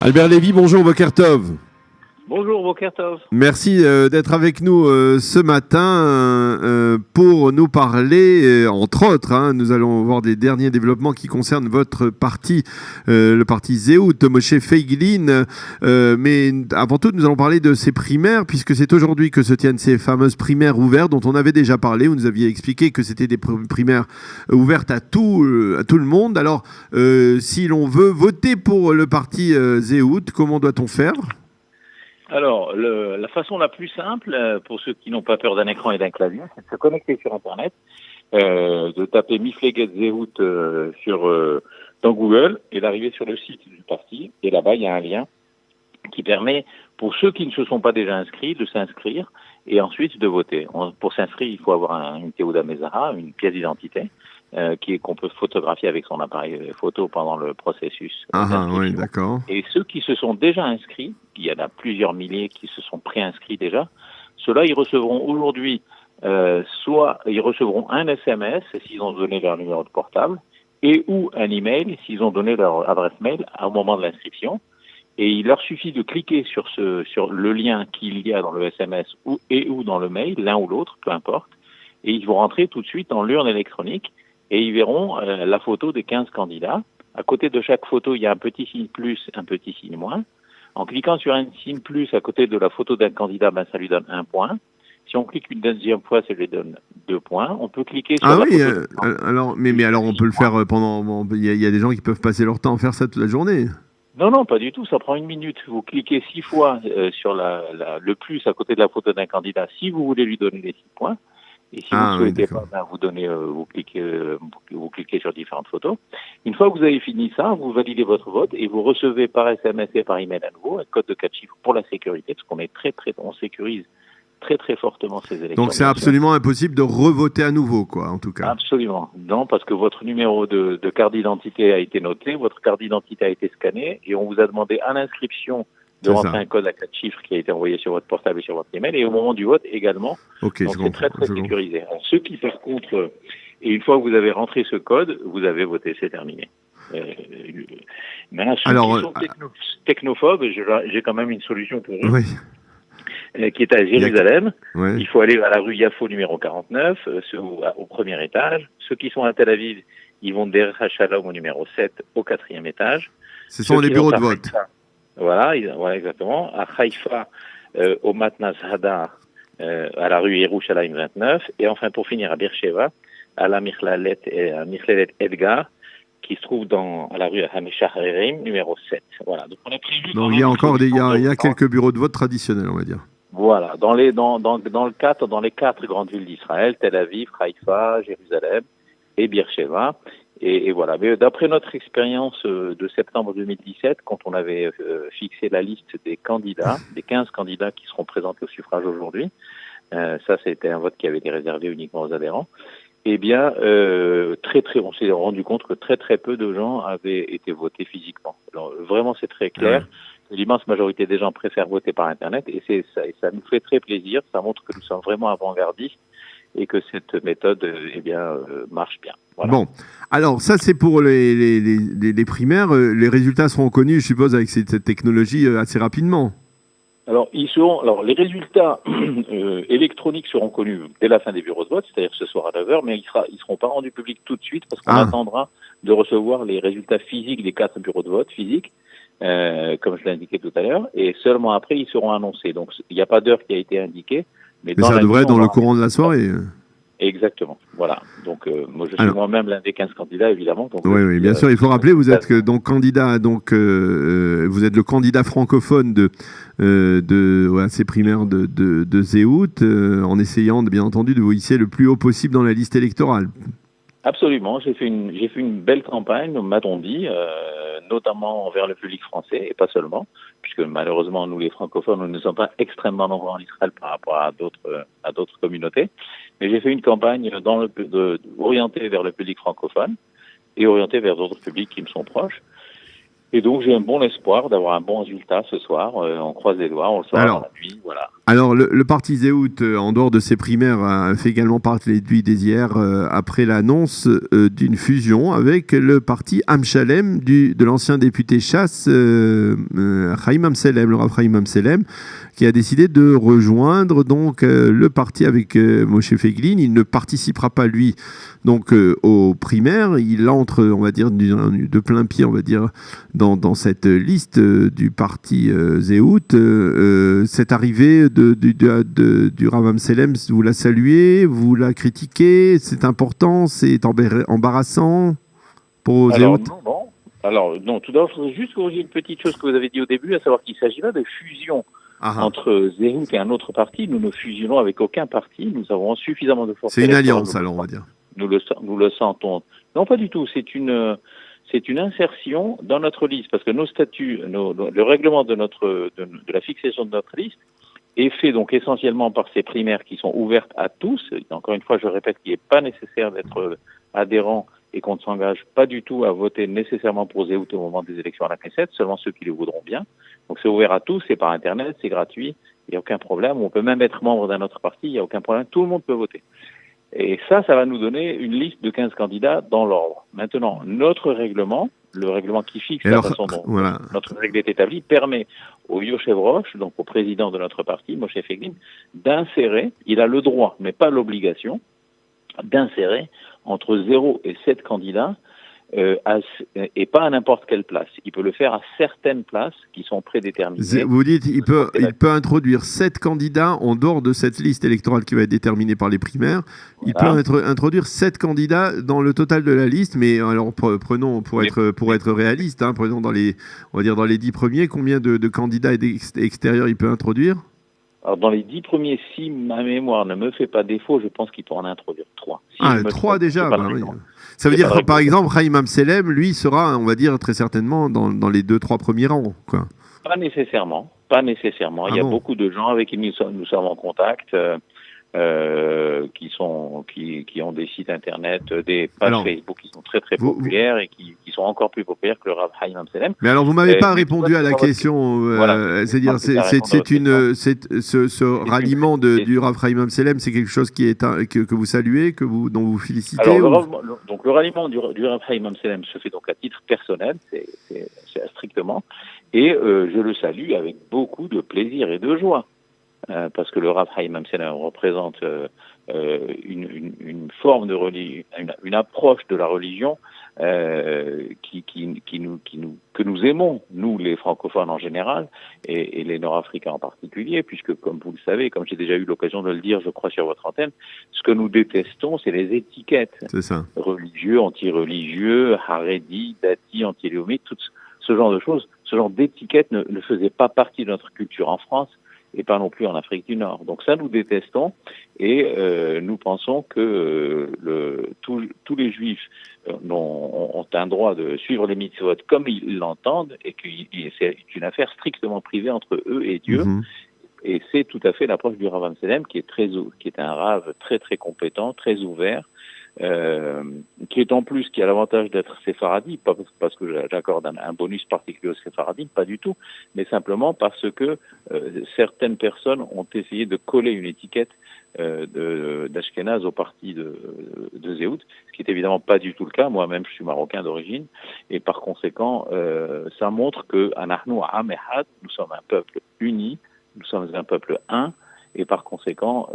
Albert Lévy, bonjour, Boker Tov. Bonjour Bokertov. Merci d'être avec nous ce matin pour nous parler, entre autres, nous allons voir des derniers développements qui concernent votre parti, le parti Zehut, Moshe Feiglin. Mais avant tout, nous allons parler de ces primaires, puisque c'est aujourd'hui que se tiennent ces fameuses primaires ouvertes dont on avait déjà parlé. Vous nous aviez expliqué que c'était des primaires ouvertes à tout le monde. Alors, si l'on veut voter pour le parti Zehut, comment doit-on faire ? Alors, la façon la plus simple, pour ceux qui n'ont pas peur d'un écran et d'un clavier, c'est de se connecter sur Internet, de taper Mifleget Zehut dans Google et d'arriver sur le site du parti. Et là-bas, il y a un lien qui permet, pour ceux qui ne se sont pas déjà inscrits, de s'inscrire et ensuite de voter. Pour s'inscrire, il faut avoir une Teuda Mezaha, une pièce d'identité, qu'on peut photographier avec son appareil photo pendant le processus. Oui, d'accord. Et ceux qui se sont déjà inscrits, il y en a plusieurs milliers qui se sont préinscrits déjà, ceux-là, ils recevront aujourd'hui, soit ils recevront un SMS s'ils ont donné leur numéro de portable, et ou un email s'ils ont donné leur adresse mail au moment de l'inscription. Et il leur suffit de cliquer sur le lien qu'il y a dans le SMS ou dans le mail, l'un ou l'autre, peu importe, et ils vont rentrer tout de suite dans l'urne électronique. Et ils verront la photo des 15 candidats. À côté de chaque photo, il y a un petit signe plus, un petit signe moins. En cliquant sur un signe plus à côté de la photo d'un candidat, ça lui donne 1 point. Si on clique une deuxième fois, ça lui donne 2 points. On peut cliquer sur la photo. Alors, mais alors on peut le faire pendant... Il y a des gens qui peuvent passer leur temps à faire ça toute la journée. Non, pas du tout. Ça prend 1 minute. Vous cliquez 6 fois sur le plus à côté de la photo d'un candidat si vous voulez lui donner les 6 points. Et si vous ne souhaitez pas, vous cliquez sur différentes photos. Une fois que vous avez fini ça, vous validez votre vote et vous recevez par SMS et par email à nouveau un code de 4 chiffres pour la sécurité, parce qu'on est on sécurise très fortement ces élections. Donc c'est absolument impossible de revoter à nouveau, quoi, en tout cas. Absolument. Non, parce que votre numéro de carte d'identité a été noté, votre carte d'identité a été scannée et on vous a demandé à l'inscription de rentrer un code à 4 chiffres qui a été envoyé sur votre portable et sur votre email, et au moment du vote également. Donc c'est très sécurisé. Alors, ceux qui, par contre, et une fois que vous avez rentré ce code, vous avez voté, c'est terminé. Maintenant, ceux qui sont technophobes, j'ai quand même une solution pour eux. Oui. Qui est à Jérusalem. Ouais. Il faut aller à la rue Yafo numéro 49, au premier étage. Ceux qui sont à Tel Aviv, ils vont de Shalom au numéro 7, au 4e étage. Ce sont les bureaux de vote. Voilà, exactement. À Haïfa, au Matnas Hadar, à la rue Yerushalayim 29. Et enfin, pour finir, à Beersheva, à la Michlalet Edgar, qui se trouve à la rue Hamisha Harerim, numéro 7. Voilà. Donc, on a prévu. Donc, il y a encore quelques bureaux de vote traditionnels, on va dire. Voilà. Dans les 4 grandes villes d'Israël, Tel Aviv, Haïfa, Jérusalem et Beersheva. Et voilà. Mais d'après notre expérience de septembre 2017, quand on avait fixé la liste des candidats, des 15 candidats qui seront présentés au suffrage aujourd'hui, ça c'était un vote qui avait été réservé uniquement aux adhérents, eh bien, on s'est rendu compte que très peu de gens avaient été votés physiquement. Alors, vraiment, c'est très clair. L'immense majorité des gens préfèrent voter par Internet et ça nous fait très plaisir. Ça montre que nous sommes vraiment avant-gardistes et que cette méthode marche bien. Voilà. Bon, alors ça c'est pour les primaires. Les résultats seront connus, je suppose, avec cette technologie assez rapidement. Alors, les résultats électroniques seront connus dès la fin des bureaux de vote, c'est-à-dire ce soir à 9h, mais ils seront pas rendus publics tout de suite parce qu'on attendra de recevoir les résultats physiques des 4 bureaux de vote physiques, comme je l'ai indiqué tout à l'heure, et seulement après ils seront annoncés. Donc, il n'y a pas d'heure qui a été indiquée. Mais ça devrait être dans le courant de la soirée. Exactement, voilà. Donc, moi, je suis moi-même l'un des 15 candidats, évidemment. Donc, oui, bien sûr. Il faut rappeler, vous êtes donc candidat, vous êtes le candidat francophone de ces primaires de Zehut, en essayant, bien entendu, de vous hisser le plus haut possible dans la liste électorale. Absolument. J'ai fait une belle campagne, m'a-t-on dit, notamment envers le public français, et pas seulement, puisque malheureusement, nous les francophones, nous ne sommes pas extrêmement nombreux en Israël par rapport à d'autres communautés. Mais j'ai fait une campagne orientée vers le public francophone et orientée vers d'autres publics qui me sont proches. Et donc, j'ai un bon espoir d'avoir un bon résultat ce soir. On croise les doigts, on le saura dans la nuit, voilà. Alors, le parti Zehut, en dehors de ses primaires, a fait également partie des hier après l'annonce d'une fusion avec le parti Am Shalem de l'ancien député Chasse Chaim Amselem, le Rav Chaim Amselem, qui a décidé de rejoindre donc le parti avec Moshe Feiglin. Il ne participera pas lui donc aux primaires. Il entre, on va dire, de plein pied, on va dire, dans cette liste du parti Zéhout. Cette arrivée du Rav Amselem, vous la saluez, vous la critiquez, c'est important, c'est embarrassant pour Zéhout? Alors non, tout d'abord, je voudrais juste corriger une petite chose que vous avez dit au début, à savoir qu'il s'agit là de fusion entre Zéhout et un autre parti. Nous ne fusionnons avec aucun parti, nous avons suffisamment de force. C'est une alliance, alors, on va dire. Nous le sentons. Non, pas du tout, c'est une insertion dans notre liste, parce que nos statuts, le règlement de la fixation de notre liste est fait donc essentiellement par ces primaires qui sont ouvertes à tous. Encore une fois, je répète qu'il n'est pas nécessaire d'être adhérent et qu'on ne s'engage pas du tout à voter nécessairement pour Zéhout au moment des élections à la Knesset, seulement ceux qui le voudront bien. Donc c'est ouvert à tous, c'est par Internet, c'est gratuit, il n'y a aucun problème. On peut même être membre d'un autre parti, il n'y a aucun problème, tout le monde peut voter. Et ça va nous donner une liste de 15 candidats dans l'ordre. Maintenant, notre règlement, le règlement qui fixe la façon dont notre règle est établie, permet au Yoshev-Rosh, donc au président de notre parti, Moshe Feiglin, d'insérer, il a le droit, mais pas l'obligation, d'insérer entre 0 et 7 candidats et pas à n'importe quelle place. Il peut le faire à certaines places qui sont prédéterminées. Vous dites il peut introduire 7 candidats en dehors de cette liste électorale qui va être déterminée par les primaires. Il peut introduire 7 candidats dans le total de la liste, mais alors prenons pour être réaliste, prenons dans les 10 premiers, combien de candidats extérieurs il peut introduire? Alors, dans les 10 premiers, si ma mémoire ne me fait pas défaut, je pense qu'il peut en introduire 3. 3 déjà oui. Ça veut dire que, par exemple, Chaim Amselem, lui, sera, on va dire, très certainement dans les 2-3 premiers rangs, quoi. Pas nécessairement. Il y a beaucoup de gens avec qui nous sommes en contact, qui ont des sites internet, des pages Facebook qui sont très très populaires et qui sont encore plus populaires que le Rav Chaim Amselem. Mais alors vous m'avez pas répondu à la question. C'est-à-dire ce ralliement du Rav Chaim Amselem, c'est quelque chose que vous saluez, dont vous félicitez. Alors, donc le ralliement du Rav Chaim Amselem se fait donc à titre personnel, c'est strictement, et je le salue avec beaucoup de plaisir et de joie. Parce que le Rav Chaim Amselem représente une forme de religion, une approche de la religion que nous aimons, nous les francophones en général et les Nord-Africains en particulier, puisque comme vous le savez, comme j'ai déjà eu l'occasion de le dire, je crois sur votre antenne, ce que nous détestons, c'est les étiquettes. C'est ça. Religieux, anti-religieux, haredi, dati, anti-léomite, tout ce genre de choses, ce genre d'étiquettes ne faisait pas partie de notre culture en France et pas non plus en Afrique du Nord. Donc ça, nous détestons et nous pensons que tous les Juifs ont un droit de suivre les mitzvot comme ils l'entendent et que c'est une affaire strictement privée entre eux et Dieu. Et c'est tout à fait l'approche du Rav Amselem qui est un Rav très très compétent, très ouvert, qui a l'avantage d'être séfaradi, pas parce que j'accorde un bonus particulier aux séfaradim, pas du tout, mais simplement parce que certaines personnes ont essayé de coller une étiquette d'Ashkenaz au parti de Zéhout, ce qui est évidemment pas du tout le cas. Moi-même, je suis marocain d'origine, et par conséquent, ça montre que Anachnu Am Echad, nous sommes un peuple uni, nous sommes un peuple un, et par conséquent,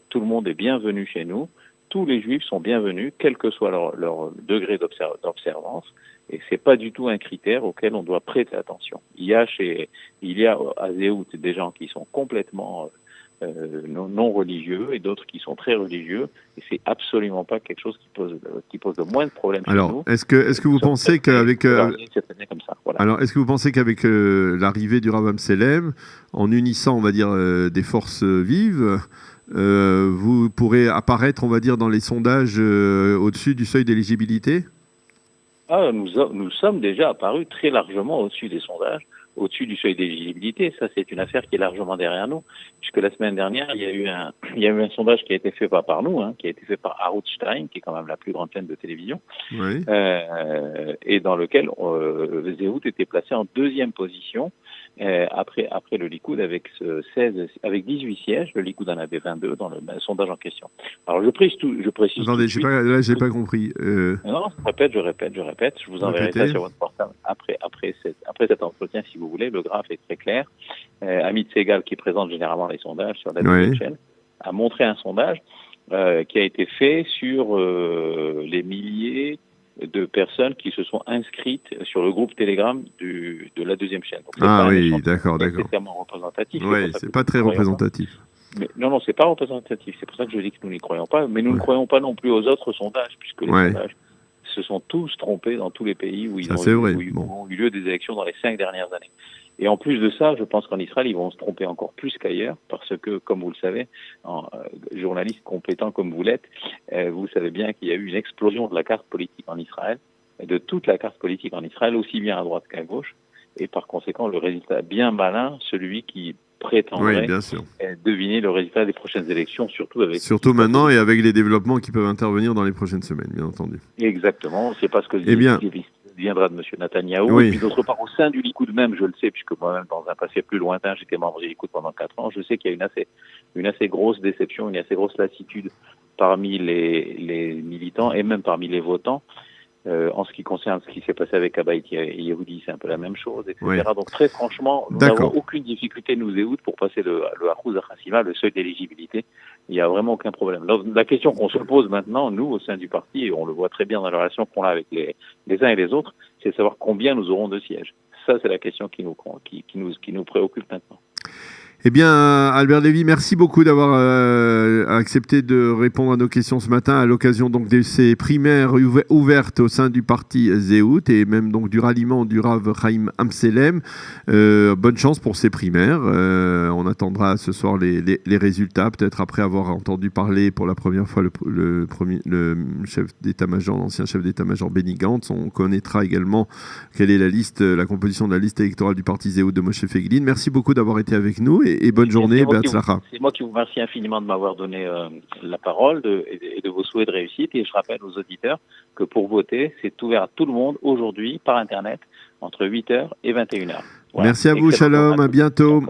tout le monde est bienvenu chez nous. Tous les Juifs sont bienvenus, quel que soit leur degré d'observance, et c'est pas du tout un critère auquel on doit prêter attention. Il y a à Zéhout des gens qui sont complètement non religieux et d'autres qui sont très religieux, et c'est absolument pas quelque chose qui pose le moins de problèmes. Alors, est-ce que vous pensez qu'avec est-ce que vous pensez qu'avec l'arrivée du Rav Amselem, en unissant, on va dire, des forces vives, vous pourrez apparaître, on va dire, dans les sondages au-dessus du seuil d'éligibilité? Nous sommes déjà apparus très largement au-dessus des sondages, au-dessus du seuil d'éligibilité. Ça, c'est une affaire qui est largement derrière nous, puisque la semaine dernière, il y a eu un sondage qui a été fait pas par nous, qui a été fait par Arutz Stein, qui est quand même la plus grande chaîne de télévision, oui. Et dans lequel Zéhout était placé en deuxième position, après le Likoud avec 18 sièges. Le Likoud en avait 22 dans le sondage en question. Alors je précise. Attendez, j'ai pas compris. Non, je répète. Je vous enverrai ça sur votre portable après cet entretien si vous voulez, le graphe est très clair. Amit Segal, qui présente généralement les sondages sur la deuxième chaîne, a montré un sondage qui a été fait sur les milliers de personnes qui se sont inscrites sur le groupe Telegram de la deuxième chaîne. Donc, d'accord. C'est extrêmement représentatif. Oui, c'est pas très représentatif. Mais non, c'est pas représentatif. C'est pour ça que je dis que nous n'y croyons pas. Mais nous ne croyons pas non plus aux autres sondages, puisque les sondages se sont tous trompés dans tous les pays où ils ont eu lieu des élections dans les 5 dernières années. Et en plus de ça, je pense qu'en Israël, ils vont se tromper encore plus qu'ailleurs, parce que, comme vous le savez, journaliste compétent comme vous l'êtes, vous savez bien qu'il y a eu une explosion de la carte politique en Israël, de toute la carte politique en Israël, aussi bien à droite qu'à gauche, et par conséquent, le résultat bien malin, celui qui prétendrait deviner le résultat des prochaines élections, surtout maintenant et avec les développements qui peuvent intervenir dans les prochaines semaines, bien entendu. Exactement, c'est pas ce que viendra de M. Netanyahou. Et puis d'autre part, au sein du Likoud même, je le sais, puisque moi-même, dans un passé plus lointain, j'étais membre du Likoud pendant 4 ans, je sais qu'il y a une assez grosse déception, une assez grosse lassitude parmi les militants et même parmi les votants. En ce qui concerne ce qui s'est passé avec Abba Yehudi, c'est un peu la même chose, etc. Donc très franchement, nous n'avons aucune difficulté, nous et pour passer le Achuz Hassima, le seuil d'éligibilité. Il n'y a vraiment aucun problème. La question qu'on se pose maintenant, nous, au sein du parti, et on le voit très bien dans la relation qu'on a avec les uns et les autres, c'est de savoir combien nous aurons de sièges. Ça, c'est la question qui nous préoccupe maintenant. Eh bien, Albert Lévy, merci beaucoup d'avoir accepté de répondre à nos questions ce matin à l'occasion donc de ces primaires ouvertes au sein du parti Zéhout et même donc du ralliement du Rav Chaim Amselem. Bonne chance pour ces primaires. On attendra ce soir les résultats, peut-être après avoir entendu parler pour la première fois le chef d'état-major, l'ancien chef d'état-major Benny Gantz. On connaîtra également quelle est la composition de la liste électorale du parti Zéhout de Moshe Feiglin. Merci beaucoup d'avoir été avec nous. Et bonne journée, Beatzlacha. C'est moi qui vous remercie infiniment de m'avoir donné la parole et de vos souhaits de réussite. Et je rappelle aux auditeurs que pour voter, c'est ouvert à tout le monde aujourd'hui par Internet entre 8h et 21h. Voilà. Merci à vous, Shalom, à bientôt.